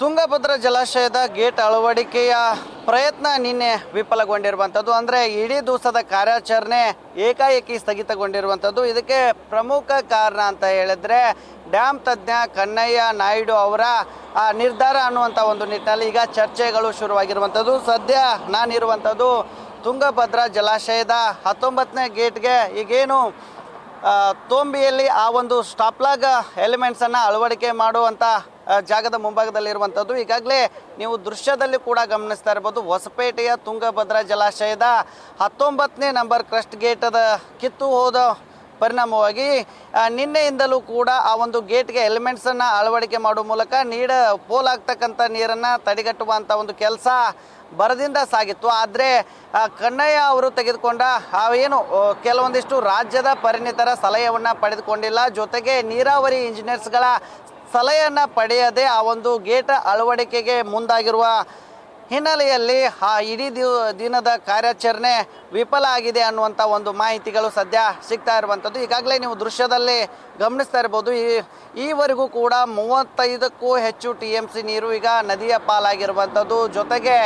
ತುಂಗಭದ್ರಾ ಜಲಾಶಯದ ಗೇಟ್ ಅಳವಡಿಕೆಯ ಪ್ರಯತ್ನ ನಿನ್ನೆ ವಿಫಲಗೊಂಡಿರುವಂಥದ್ದು. ಅಂದರೆ ಇಡೀ ದಿವಸದ ಕಾರ್ಯಾಚರಣೆ ಏಕಾಏಕಿ ಸ್ಥಗಿತಗೊಂಡಿರುವಂಥದ್ದು. ಇದಕ್ಕೆ ಪ್ರಮುಖ ಕಾರಣ ಅಂತ ಹೇಳಿದ್ರೆ ಡ್ಯಾಮ್ ತಜ್ಞ ಕನ್ನಯ್ಯ ನಾಯ್ಡು ಅವರ ನಿರ್ಧಾರ ಅನ್ನುವಂಥ ಒಂದು ನಿಟ್ಟಿನಲ್ಲಿ ಈಗ ಚರ್ಚೆಗಳು ಶುರುವಾಗಿರುವಂಥದ್ದು. ಸದ್ಯ ನಾನಿರುವಂಥದ್ದು ತುಂಗಭದ್ರಾ ಜಲಾಶಯದ 19ನೇ ಗೇಟ್ಗೆ ಈಗೇನು ತೋಂಬಿಯಲ್ಲಿ ಆ ಒಂದು ಸ್ಟಾಪ್ಲಾಗ್ ಎಲಿಮೆಂಟ್ಸನ್ನು ಅಳವಡಿಕೆ ಮಾಡುವಂಥ ಜಾಗದ ಮುಂಭಾಗದಲ್ಲಿರುವಂಥದ್ದು. ಈಗಾಗಲೇ ನೀವು ದೃಶ್ಯದಲ್ಲಿ ಕೂಡ ಗಮನಿಸ್ತಾ ಇರ್ಬೋದು, ಹೊಸಪೇಟೆಯ ತುಂಗಭದ್ರಾ ಜಲಾಶಯದ 19ನೇ ನಂಬರ್ ಕ್ರಸ್ಟ್ ಗೇಟದ ಕಿತ್ತು ಹೋದ ಪರಿಣಾಮವಾಗಿ ನಿನ್ನೆಯಿಂದಲೂ ಕೂಡ ಆ ಒಂದು ಗೇಟ್ಗೆ ಎಲಿಮೆಂಟ್ಸನ್ನು ಅಳವಡಿಕೆ ಮಾಡುವ ಮೂಲಕ ಪೋಲಾಗ್ತಕ್ಕಂಥ ನೀರನ್ನು ತಡೆಗಟ್ಟುವಂಥ ಒಂದು ಕೆಲಸ ಬರದಿಂದ ಸಾಗಿತ್ತು. ಆದರೆ ಕನ್ನಯ್ಯ ಅವರು ತೆಗೆದುಕೊಂಡ ಏನು ಕೆಲವೊಂದಿಷ್ಟು ರಾಜ್ಯದ ಪರಿಣಿತರ ಸಲಹೆಯನ್ನು ಪಡೆದುಕೊಂಡಿಲ್ಲ. ಜೊತೆಗೆ ನೀರಾವರಿ ಇಂಜಿನಿಯರ್ಸ್ಗಳ ಸಲಹೆಯನ್ನು ಪಡೆಯದೆ ಆ ಒಂದು ಗೇಟ್ ಅಳವಡಿಕೆಗೆ ಮುಂದಾಗಿರುವ ಹಿನ್ನೆಲೆಯಲ್ಲಿ ಆ ಇಡೀ ದಿನದ ಕಾರ್ಯಾಚರಣೆ ವಿಫಲ ಆಗಿದೆ ಅನ್ನುವಂಥ ಒಂದು ಮಾಹಿತಿಗಳು ಸದ್ಯ ಸಿಗ್ತಾ ಇರುವಂಥದ್ದು. ಈಗಾಗಲೇ ನೀವು ದೃಶ್ಯದಲ್ಲಿ ಗಮನಿಸ್ತಾ ಇರ್ಬೋದು, ಈವರೆಗೂ ಕೂಡ 35ಕ್ಕೂ ಹೆಚ್ಚು TMC ನೀರು ಈಗ ನದಿಯ ಪಾಲಾಗಿರುವಂಥದ್ದು. ಜೊತೆಗೆ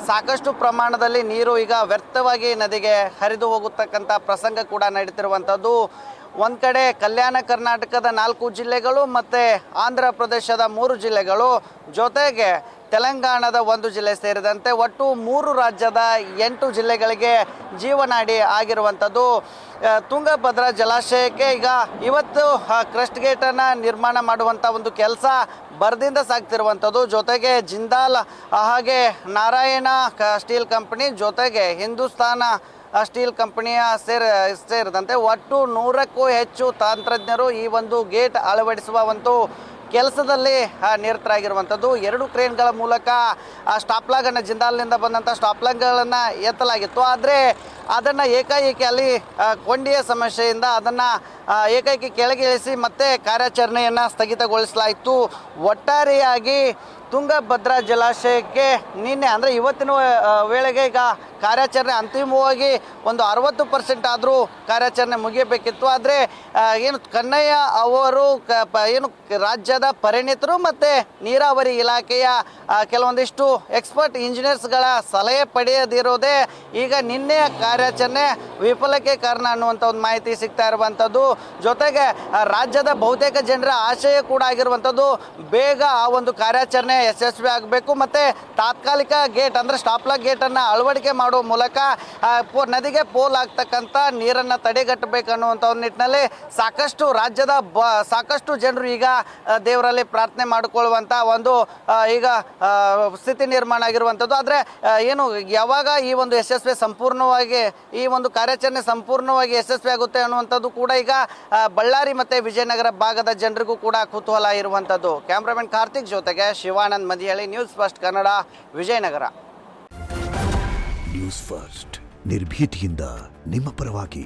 ಸಾಕಷ್ಟು ಪ್ರಮಾಣದಲ್ಲಿ ನೀರು ಈಗ ವ್ಯರ್ಥವಾಗಿ ನದಿಗೆ ಹರಿದು ಹೋಗತಕ್ಕಂಥ ಪ್ರಸಂಗ ಕೂಡ ನಡೀತಿರುವಂಥದ್ದು. ಒಂದು ಕಡೆ ಕಲ್ಯಾಣ ಕರ್ನಾಟಕದ 4 ಜಿಲ್ಲೆಗಳು ಮತ್ತು ಆಂಧ್ರ ಪ್ರದೇಶದ 3 ಜಿಲ್ಲೆಗಳು, ಜೊತೆಗೆ ತೆಲಂಗಾಣದ 1 ಜಿಲ್ಲೆ ಸೇರಿದಂತೆ ಒಟ್ಟು 3 ರಾಜ್ಯದ 8 ಜಿಲ್ಲೆಗಳಿಗೆ ಜೀವನಾಡಿ ಆಗಿರುವಂಥದ್ದು. ತುಂಗಭದ್ರಾ ಜಲಾಶಯಕ್ಕೆ ಈಗ ಇವತ್ತು ಕ್ರಸ್ಟ್ ಗೇಟನ್ನು ನಿರ್ಮಾಣ ಮಾಡುವಂಥ ಒಂದು ಕೆಲಸ ಬರದಿಂದ ಸಾಗ್ತಿರುವಂಥದ್ದು. ಜೊತೆಗೆ ಜಿಂದಾಲ್ ಹಾಗೆ ನಾರಾಯಣ ಸ್ಟೀಲ್ ಕಂಪನಿ ಜೊತೆಗೆ ಹಿಂದೂಸ್ತಾನ ಸ್ಟೀಲ್ ಕಂಪನಿಯ ಸೇರಿದಂತೆ ಒಟ್ಟು 100ಕ್ಕೂ ಹೆಚ್ಚು ತಂತ್ರಜ್ಞರು ಈ ಒಂದು ಗೇಟ್ ಅಳವಡಿಸುವ ಒಂದು ಕೆಲಸದಲ್ಲಿ ನಿರತರಾಗಿರುವಂಥದ್ದು. 2 ಕ್ರೇನ್ಗಳ ಮೂಲಕ ಆ ಸ್ಟಾಪ್ಲಾಗನ್ನು ಜಿಂದಾಲ್ನಿಂದ ಬಂದಂಥ ಸ್ಟಾಪ್ಲಾಗ್ಗಳನ್ನು ಎತ್ತಲಾಗಿತ್ತು. ಆದರೆ ಅದನ್ನು ಏಕಾಏಕಿ ಅಲ್ಲಿ ಕೊಂಡಿಯ ಸಮಸ್ಯೆಯಿಂದ ಅದನ್ನು ಏಕಾಏಕಿ ಕೆಳಗೆ ಇಳಿಸಿ ಮತ್ತೆ ಕಾರ್ಯಾಚರಣೆಯನ್ನು ಸ್ಥಗಿತಗೊಳಿಸಲಾಯಿತು. ಒಟ್ಟಾರೆಯಾಗಿ ತುಂಗಭದ್ರಾ ಜಲಾಶಯಕ್ಕೆ ನಿನ್ನೆ ಅಂದರೆ ಇವತ್ತಿನ ವೇಳೆಗೆ ಈಗ ಕಾರ್ಯಾಚರಣೆ ಅಂತಿಮವಾಗಿ ಒಂದು 60% ಆದರೂ ಕಾರ್ಯಾಚರಣೆ ಮುಗಿಯಬೇಕಿತ್ತು. ಆದರೆ ಏನು ಕನ್ನಯ್ಯ ಅವರು ಏನು ರಾಜ್ಯದ ಪರಿಣಿತರು ಮತ್ತು ನೀರಾವರಿ ಇಲಾಖೆಯ ಕೆಲವೊಂದಿಷ್ಟು ಎಕ್ಸ್ಪರ್ಟ್ ಇಂಜಿನಿಯರ್ಸ್ಗಳ ಸಲಹೆ ಪಡೆಯದಿರೋದೇ ಈಗ ನಿನ್ನೆಯ ಕಾರ್ಯಾಚರಣೆ ವಿಫಲಕ್ಕೆ ಕಾರಣ ಅನ್ನುವಂಥ ಒಂದು ಮಾಹಿತಿ ಸಿಗ್ತಾ ಇರುವಂಥದ್ದು. ಜೊತೆಗೆ ರಾಜ್ಯದ ಬಹುತೇಕ ಜನರ ಆಶಯ ಕೂಡ ಆಗಿರುವಂಥದ್ದು ಬೇಗ ಆ ಒಂದು ಕಾರ್ಯಾಚರಣೆ ಯಶಸ್ವಿ ಆಗಬೇಕು ಮತ್ತು ತಾತ್ಕಾಲಿಕ ಗೇಟ್ ಅಂದರೆ ಸ್ಟಾಪ್ಲಾಗ್ ಗೇಟನ್ನು ಅಳವಡಿಕೆ ಮಾಡುವ ಮೂಲಕ ನದಿಗೆ ಪೋಲ್ ಆಗ್ತಕ್ಕಂಥ ನೀರನ್ನು ತಡೆಗಟ್ಟಬೇಕು ಅನ್ನುವಂಥ ಒಂದು ನಿಟ್ಟಿನಲ್ಲಿ ಸಾಕಷ್ಟು ರಾಜ್ಯದ ಸಾಕಷ್ಟು ಜನರು ಈಗ ದೇವರಲ್ಲಿ ಪ್ರಾರ್ಥನೆ ಮಾಡಿಕೊಳ್ಳುವಂಥ ಒಂದು ಈಗ ಸ್ಥಿತಿ ನಿರ್ಮಾಣ ಆಗಿರುವಂಥದ್ದು. ಆದರೆ ಏನು ಯಾವಾಗ ಈ ಒಂದು ಯಶಸ್ವಿ ಸಂಪೂರ್ಣವಾಗಿ ಈ ಒಂದು ಕಾರ್ಯಾಚರಣೆ ಸಂಪೂರ್ಣವಾಗಿ ಯಶಸ್ವಿ ಆಗುತ್ತೆ ಅನ್ನುವಂಥದ್ದು ಕೂಡ ಈಗ ಬಳ್ಳಾರಿ ಮತ್ತು ವಿಜಯನಗರ ಭಾಗದ ಜನರಿಗೂ ಕೂಡ ಕುತೂಹಲ ಇರುವಂಥದ್ದು. ಕ್ಯಾಮ್ರಾಮನ್ ಕಾರ್ತಿಕ್ ಜೊತೆಗೆ Shivanand Madihalli, news first Kannada, Vijayanagara. News first ನಿರ್ಭೀತಿಯಿಂದ ನಿಮ್ಮ ಪರವಾಗಿ.